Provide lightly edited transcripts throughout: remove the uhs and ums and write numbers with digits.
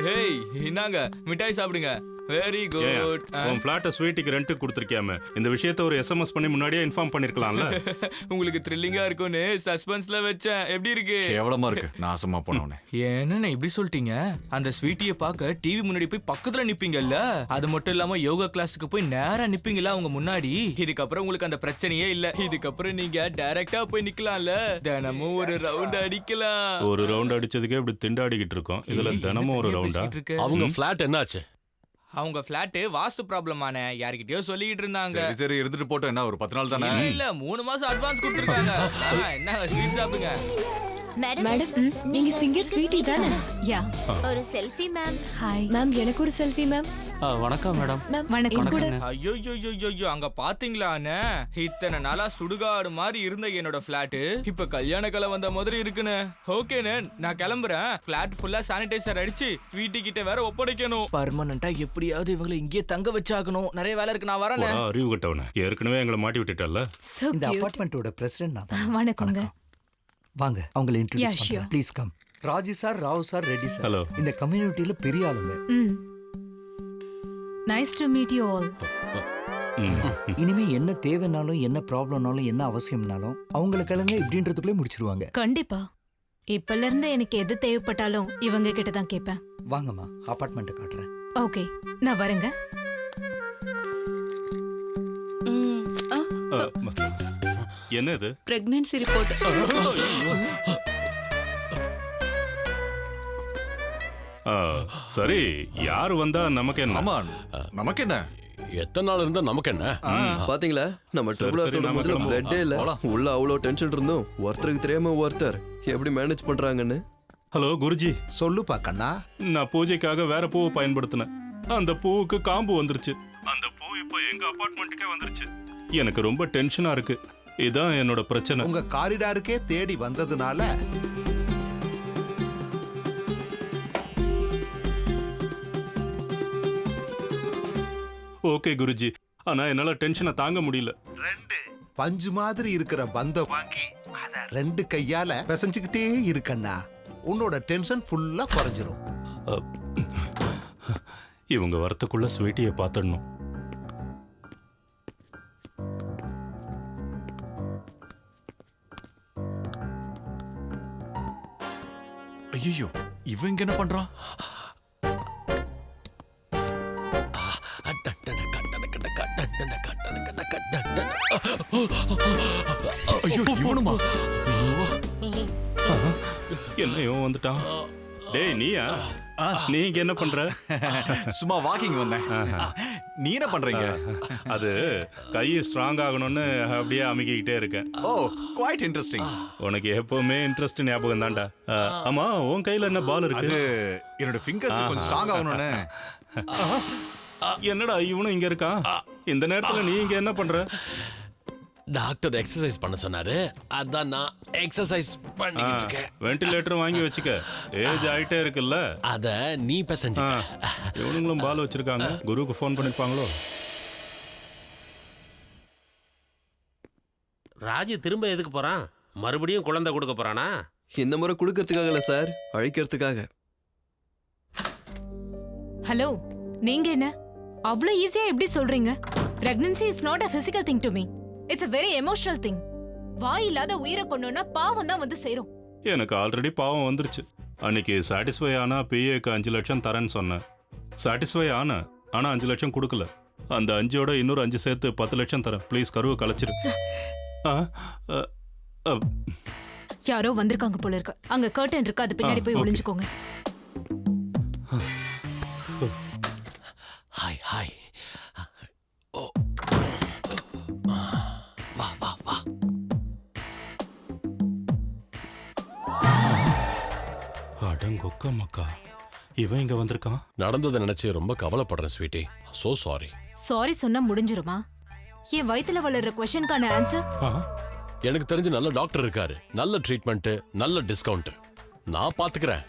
Hey இன்னாங்க மிட்டாய் சாப்பிடுங்க. Very good. உன் ஃபிளாட்ட ஸ்வீட்டிக்கு ரெண்ட் கொடுத்துருக்கியாம இந்த விஷயத்தை ஒரு எஸ்எம்எஸ் பண்ணி முன்னாடியே இன்ஃபார்ம் பண்ணிருக்கலாம்ல. உங்களுக்கு த்ரில்லிங்கா இருக்கும்னு சஸ்பென்ஸ்ல வச்சேன். எப்படி இருக்கு? கேவலமா இருக்கு. நாசமா போனவனே. என்னண்ணே இப்படி சொல்லிட்டீங்க? அந்த ஸ்வீட்டியை பார்க்க டிவி முன்னாடி போய் பக்கத்துல நிப்பீங்கல்ல, அது மட்டும் இல்லாம யோகா கிளாஸுக்கு போய் நேரா நிப்பீங்கல்ல அவங்க முன்னாடி. இதுக்கப்புறம் உங்களுக்கு அந்த பிரச்சனையே இல்ல. இதுக்கப்புறம் நீங்க டைரக்டா போய் நிக்கலாம்ல, தினமும் ஒரு ரவுண்ட் அடிக்கலாம். ஒரு ரவுண்ட் அடிச்சதுக்கே இப்படி திண்டாடிக்கிட்டு இருக்கோம். இதுல தினமும் ஒரு ரவுண்டா? அவங்க ஃபிளாட் என்னாச்சு? அவங்க பிளாட் வாஸ்து ப்ராப்ளம் ஆன யார்கிட்டயோ சொல்லிட்டு இருந்தாங்க. சரி சரி இருந்துட்டு போட்டோம். என்ன ஒரு 10 நாள் தானே? இல்ல 3 மாசம் அட்வான்ஸ் கொடுத்துருக்காங்க. என்ன ஸ்வீட் சாப்பிடுங்க. மேடம் நீங்க சிங்கர் ஸ்வீட்டி தானே? யா. ஒரு செல்ஃபி மேம். ஹாய் மேம் எனக்கு ஒரு செல்ஃபி மேம். வணக்கம் மேடம். வணக்கம். ஐயோ அங்க பாத்தீங்களாண்ணே, இத்தனை நாளா சுடுகாடு மாதிரி இருந்த என்னோட பிளாட் இப்ப கல்யாண கலை வந்த மாதிரி இருக்குன்னு. ஓகேண்ணே நான் கிளம்புறேன். பிளாட் ஃபுல்லா சானிடைசர் அடிச்சு ஸ்வீட்டி கிட்ட வேற ஒப்படைக்கணும். பர்மனண்டா எப்படியாவது இவங்களை இங்கே தங்க வச்சாக்கணும். நிறைய வேலை இருக்கு. நான் வரேன். அறிவு கட்டவன ஏற்கனவே எங்களை மாட்டி விட்டுட்டல்ல. இந்த அபார்ட்மெண்டோட பிரசிடென்ட் நான். வணக்கங்க. வாங்க அவங்களை இன்ட்ரோ듀ஸ் Yeah, பண்றேன். Please come. Raji sir, Rao sir, Reddy sir. Hello. இந்த கம்யூனிட்டில பெரிய ஆளுங்க. Nice to meet you all. இனிமே என்ன தேவைனாலும் என்ன ப்ராப்ளம்னாலும் என்ன அவசியம்னாலும் அவங்களுக்கெல்லாம் இப்படின்றதுக்குள்ளே முடிச்சிருவாங்க. கண்டிப்பா. இப்பல இருந்து எனக்கு எது தேவைப்பட்டாலும் இவங்க கிட்ட தான் கேட்பேன். வாங்கம்மா அபார்ட்மெண்ட்டை காட்டுறேன். ஓகே நான் வரேங்க. என்ன இது? Pregnancy report. சரி, யார் வந்தா நமக்கு என்ன? ஆமா நமக்கு என்ன? எத்தனை நாள் இருந்தா நமக்கு என்ன? பாத்தீங்களா நம்ம ட்ரிபிள் பிளட்டே இல்ல. உள்ள அவ்வளவு டென்ஷன் இருந்தும் ஒருத்தருக்கு தெரியாம ஒருத்தர் எப்படி மேனேஜ் பண்றாங்கன்னு. ஹலோ குருஜி. சொல்லுப்பா கண்ணா. நான் பூஜைக்காக வேற பூவை பயன்படுத்தினேன். அந்த பூவுக்கு காம்பு வந்துருச்சு. அந்த பூ இப்போ எங்க அபார்ட்மெண்ட்டுக்கே வந்துருச்சு. எனக்கு ரொம்ப டென்ஷனா இருக்கு. இதான் என்னோட பிரச்சனை. உங்க காரிடாருக்கே தேடி வந்ததுனால ஓகே குருஜி, ஆனா என்னால டென்ஷனை தாங்க முடியல. பஞ்சு மாதிரி இருக்கிற பந்தம் வாங்கி அத 2 கையால பிசைஞ்சுக்கிட்டே இருக்கண்ணா. உன்னோட டென்ஷன் ஃபுல்லா குறைஞ்சிரும். இவங்க வரத்துக்குள்ள ஸ்வீட்டியை பார்த்துடணும். ஐயோ இவங்க என்ன பண்றான்? ஐயோ இவனுமா? என்னையோ வந்துட்டான். டேய் நீயா? நீங்க என்ன பண்ற? சும்மா வாக்கிங் வந்தேன். நீ என்ன பண்றீங்க? அது கை ஸ்ட்ராங் ஆகணும்னு அப்படியே அமுக்கிக்கிட்டே இருக்கேன். ஓ குவைட் இன்ட்ரெஸ்டிங். உனக்கு எப்பவுமே இன்ட்ரெஸ்ட் ஞாபகம் தான்டா. ஆமா உன் கையில என்ன பால் இருக்கு? அது என்னோட ஃபிங்கர்ஸ் கொஞ்சம் ஸ்ட்ராங் ஆகணும்னு. என்னடா இவனும் இங்க இருக்கான்? இந்த நேரத்துல நீ இங்க என்ன பண்ற? டாக்டர் எக்ஸசைஸ் பண்ண சொன்னாரு. அதான் நான் எக்ஸசைஸ் பண்ணிக்கிட்டு இருக்கேன். வென்டிலேட்டர் வாங்கி வச்சுக்க. ஏஜ் ஆயிட்டே இருக்குல்ல. அத நீ பசஞ்சு. இவனுங்களும் பால் வச்சிருக்காங்க. குருவுக்கு ஃபோன் பண்ணிருப்பாங்களோ? ராஜு திரும்ப எதுக்கு போறான்? மறுபடியும் குழந்தை கொடுக்க போறானா? இந்த முறை கொடுக்கறதுக்காக இல்ல சார், அழிக்கிறதுக்காக. ஹலோ, நீங்க என்ன அவ்வளவு ஈஸியா எப்படி சொல்றீங்க? Pregnancy is not a physical thing to me. It's a very emotional thing. வாய் இல்லாத உயிரை கொண்டோன்னா பாவம் தான் வந்து சேரும். எனக்கு ஆல்ரெடி பாவம் வந்துருச்சு. அன்னைக்கு சாட்டிஸ்ஃபை ஆனா பிஏக்கு 5 லட்சம் தரேன்னு சொன்னேன். சாட்டிஸ்ஃபை ஆனா 5 லட்சம் கொடுக்கல. அந்த 5ஓட இன்னொரு 5 சேர்த்து 10 லட்சம் தரேன். ப்ளீஸ் கருவை கலைச்சிரு. யாரோ வந்திருக்காங்க போல இருக்கு. அங்க கர்டன் இருக்கு, அது பின்னாடி போய் ஒளிஞ்சுக்கோங்க. Hi hi. ஓ வா வா வா. அடங்கொக்க மக்கா, இவன் இங்க வந்திருக்கான். நடந்ததை நினைச்சு ரொம்ப கவலைப்படுறேன் ஸ்வீட்டி. So sorry. சாரி சொன்னா முடிஞ்சிருமா? என் வயித்துல வளர்ற क्वेश्चनக்கான ஆன்சர் எனக்கு தெரிஞ்ச நல்ல டாக்டர் இருக்காரு. நல்ல ட்ரீட்மெண்ட், நல்ல டிஸ்கவுண்ட். நான் பாத்துக்கிறேன்.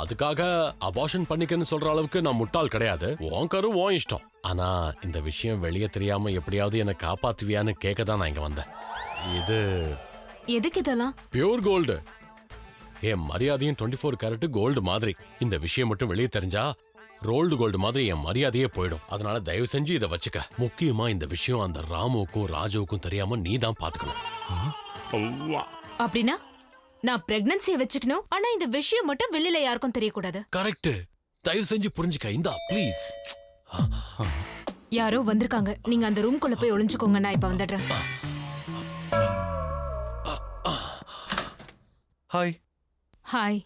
அதுக்காக அபார்ஷன் பண்ணிக்கன்னு சொல்ற அளவுக்கு நான் முட்டாள் கிடையாது. உன் கரு உன் இஷ்டம். ஆனா இந்த விஷயம் வெளியே தெரியாம எப்படியாவது என்னை காப்பாத்துவியான்னு கேட்க தான் நான் இங்க வந்தேன். இது எதுக்கு இதெல்லாம்? Pure gold. என் மரியாதையும் 24 கேரட் கோல்டு மாதிரி. இந்த விஷயம் மட்டும் வெளியே தெரிஞ்சா ரோல்டு கோல்டு மாதிரி என் மரியாதையே போயிடும். அதனால தயவு செஞ்சு இதை வச்சுக்க. முக்கியமா இந்த விஷயம் அந்த ராமுவுக்கும் ராஜுவுக்கும் தெரியாம நீ தான் பாத்துக்கணும். அப்படின்னா நான் பிரெக்னன்சியை வச்சுக்கணும், ஆனா இந்த விஷயம் மட்டும் வெளியில யாருக்கும் தெரியக்கூடாது. கரெக்ட். தயவு செஞ்சு புரிஞ்சுக்க. இந்தா ப்ளீஸ். யாரோ வந்திருக்காங்க, நீங்க அந்த ரூம்குள்ள போய் ஒளிஞ்சுக்கோங்க, நான் இப்ப வந்துடுறேன். ஹாய். ஹாய்.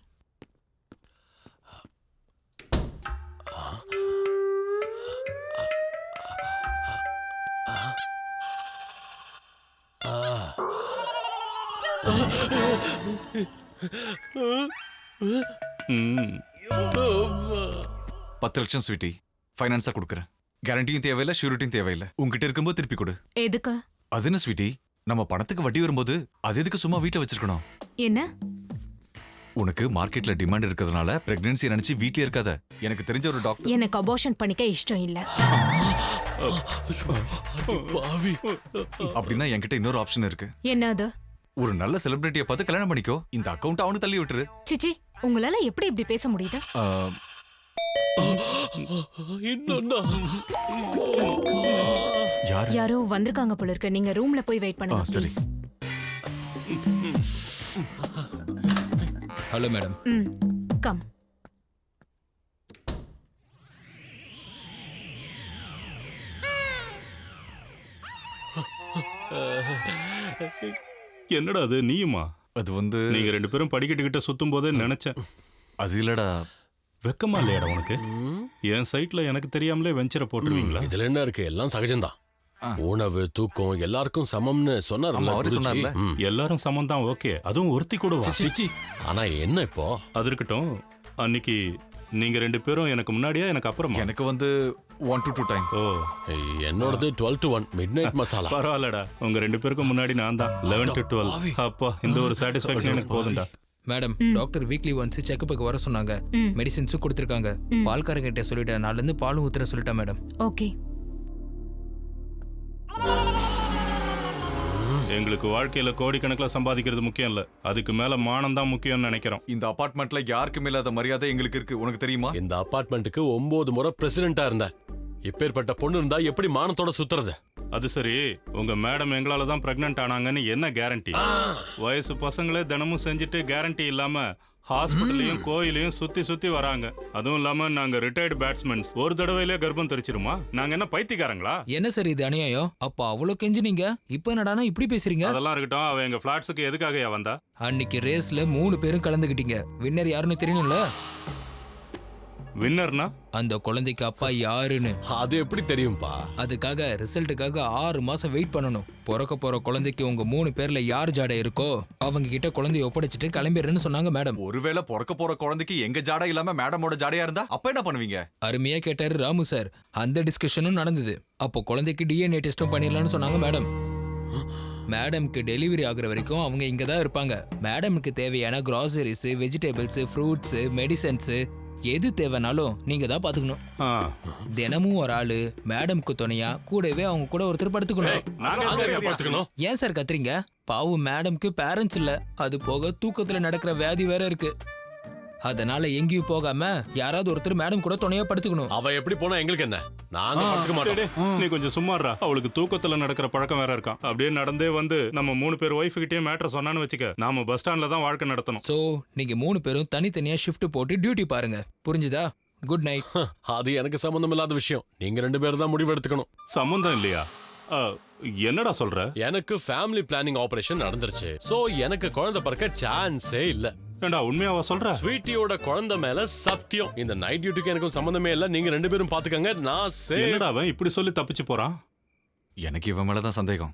ம். 10 லட்சம் ஸ்வீட்டி, ஃபைனான்ஸா கொடுக்குறேன். கேரண்டியும் தேவையில்லை, ஷூரிட்டியும் தேவையில்லை. உங்ககிட்ட இருக்கும்போது திருப்பி கொடு. எதுக்கு? அது என்ன ஸ்வீட்டி, நம்ம பணத்துக்கு வட்டி வரும்போது அது எதுக்கு சும்மா வீட்டில் வச்சிருக்கணும்? என்ன? உனக்கு மார்க்கெட்ல டிமாண்ட் இருக்கிறதுனால பிரெக்னன்சி நினைச்சு வீட்லயே இருக்காத. எனக்கு தெரிஞ்ச ஒரு டாக்டர். எனக்கு அபார்ஷன் பண்ணிக்க இஷ்டம் இல்ல. அப்படின்னா என்கிட்ட இன்னொரு ஆப்ஷன் இருக்கு. என்ன அது? ஒரு நல்ல செலிபிரிட்டியை பார்த்து கல்யாணம் பண்ணிக்கோ. இந்த அக்கவுண்ட் அவனு தள்ளி விட்டுரு. சிச்சி, உங்களால எப்படி இப்படி பேச முடியுது? யாரோ வந்திருக்காங்க போல இருக்கு. நீங்க ரூம்ல போய் வெயிட் பண்ணுங்க. சரி. Hello madam. கம். என்னடா அது, நீயுமா? அது வந்து நீங்க 2 பேரும் படிக்கட்டுக்கிட்ட சுத்தும் போதே நினைச்சேன். அது இல்லடா. வெக்கமா இல்லையாடா உனக்கு? என் சைட்ல எனக்கு தெரியாமலே வெஞ்சரை போட்டுருவீங்களா? இதுல என்ன இருக்கு, எல்லாம் சகஜம்தான். உணவு தூக்கம் எல்லாருக்கும் சமம்னு சொன்னார்ல. எல்லாரும் சமம் தான், ஓகே. அதுவும் ஒருத்தி கூட வா. ஆனா என்ன இப்போ? அது இருக்கட்டும். அன்னைக்கு நீங்க 2 பேரும் எனக்கு முன்னாடியா எனக்கு அப்புறமா? எனக்கு வந்து 1 to 2 டைம். ஓ, என்னோடது 12 to 1 மிட்நைட் மசாலா. பரவாயில்லடா, உங்க 2 பேருக்கும் முன்னாடி நான் தான் 11 to 12. அப்பா, இந்த ஒரு சாட்டிஸ்ஃபேக்ஷன் எனக்கு போதும்டா. மேடம், டாக்டர் வீக்லி ஒன்ஸ் செக்கப்புக்கு வர சொன்னாங்க. மெடிசின்ஸும் கொடுத்துருக்காங்க. பால்காரங்கிட்ட சொல்லிட்டேன், நாள்ல இருந்து பாலும் ஊத்துற சொல்லிட்டேன் மேடம். ஓகே. எங்களுக்கு வாழ்க்கையில கோடிக்கணக்கில் சம்பாதிக்கிறது முக்கியம் இல்ல, அதுக்கு மேல மானம் தான் முக்கியம்னு நினைக்கிறோம். இந்த அபார்ட்மெண்ட்ல யாருக்குமே இல்லாத மரியாதை எங்களுக்கு இருக்கு. உனக்கு தெரியுமா? இந்த அபார்ட்மெண்ட்டுக்கு 9 முறை பிரசிடென்டா இருந்த இப்பேற்பட்ட பொண்ணு இருந்தா எப்படி மானத்தோட சுத்துறது? அது சரி, உங்க மேடம் எங்களால தான் பிரெக்னன்ட் ஆனாங்கன்னு என்ன கேரண்டி? வயசு பசங்களே தினமும் செஞ்சுட்டு கேரண்டி இல்லாம ஹாஸ்பிட்டலையும் கோயிலையும் சுத்தி சுத்தி வராங்க. அதுவும் இல்லாம நாங்க ரிட்டையர்டு பேட்ஸ்மேன்ஸ். ஒரு தடவையிலே கர்ப்பம் தெரிச்சிருமா? நாங்க என்ன பைத்தியக்காரங்களா? என்ன சார் இது அநியாயம்? அப்ப அவ்வளவு கெஞ்சினீங்க, இப்ப என்னடானா இப்படி பேசுறீங்க? அதெல்லாம் இருக்கட்டும். அவ எங்க பிளாட்ஸுக்கு எதுக்காக வந்தா? அன்னைக்கு ரேஸ்ல 3 பேரும் கலந்துக்கிட்டீங்க. வின்னர் யாருன்னு தெரியணும்ல? வின்னர்னா அந்த குழந்தைக்கு அப்பா யாருன்னு. அது எப்படி தெரியும்பா? அதுக்காக ரிசல்ட்டுக்காக 6 மாசம் வெயிட் பண்ணணும். பிறக்க போற குழந்தைக்கு உங்க 3 பேர்ல யார் ஜாடை இருக்கோ அவங்க கிட்ட குழந்தைய ஒப்படைச்சிட்டு கிளம்பிடுறேன்னு சொன்னாங்க மேடம். ஒருவேளை பிறக்க போற குழந்தைக்கு எங்க ஜாடை இல்லாம மேடமோட ஜாடையா இருந்தா அப்ப என்ன பண்ணுவீங்க? அருமையா கேட்டாரு ராமு சார். அந்த டிஸ்கஷனும் நடந்தது. அப்போ குழந்தைக்கு டிஎன்ஏ டெஸ்டும் பண்ணிடலாம்னு சொன்னாங்க மேடம். மேடம்க்கு டெலிவரி ஆகுற வரைக்கும் அவங்க இங்க தான் இருப்பாங்க. மேடம்க்கு தேவையான கிராசரிஸ், வெஜிடபிள்ஸ், ஃப்ரூட்ஸ், மெடிசன்ஸ் எது தேவைனாலும் நீங்க தான் பாத்துக்கணும். தினமும் ஒரு ஆளு மேடம்க்கு துணையா கூடவே அவங்க கூட ஒருத்தர் படுத்துக்கணும். ஏன் சார் கத்துறீங்க? பாவம் மேடம்க்கு பேரண்ட்ஸ் இல்ல, அது போக தூக்கத்துல நடக்கிற வியாதி வேற இருக்கு. அதனால எங்கேயும் போகாம யாராவது ஒருத்தர் மேடம் கூட துணையா படுத்துக்கணும். அவ எப்படி போனா எங்களுக்கு என்ன? நாங்க படுத்துக்க மாட்டோம். நீ கொஞ்சம் சும்மாறா. அவளுக்கு தூக்கத்துல நடக்கிற பழக்கம் வேற இருக்கான். அப்படியே நடந்தே வந்து நம்ம 3 பேர் ஒய்ஃப் கிட்டே மேட்டர் சொன்னான்னு வச்சுக்க, நாம பஸ் ஸ்டாண்ட்ல தான் வாழ்க்கை நடத்தணும். சோ நீங்க 3 பேரும் தனித்தனியா ஷிஃப்ட் போட்டு டியூட்டி பாருங்க. புரிஞ்சுதா? Good night. அது எனக்கு சம்பந்தம் இல்லாத விஷயம். நீங்க 2 பேரும் தான் முடிவு எடுத்துக்கணும். சம்பந்தம் இல்லையா? என்னடா சொல்ற? எனக்கு ஃபேமிலி பிளானிங் ஆபரேஷன் நடந்துருச்சு. சோ எனக்கு குழந்தை பிறக்க சான்ஸே இல்ல. ஏண்டா உண்மையாவா சொல்ற? ஸ்வீட்டியோட குழந்தை மேல சத்தியம். இந்த நைட் டியூட்டிக்கு எனக்கும் சம்பந்தமே இல்ல. நீங்க 2 பேரும் பாத்துக்கங்க. நான் என்னடா அவன் இப்படி சொல்லி தப்பிச்சு போறான்? எனக்கு இவன் மேலதான் சந்தேகம்.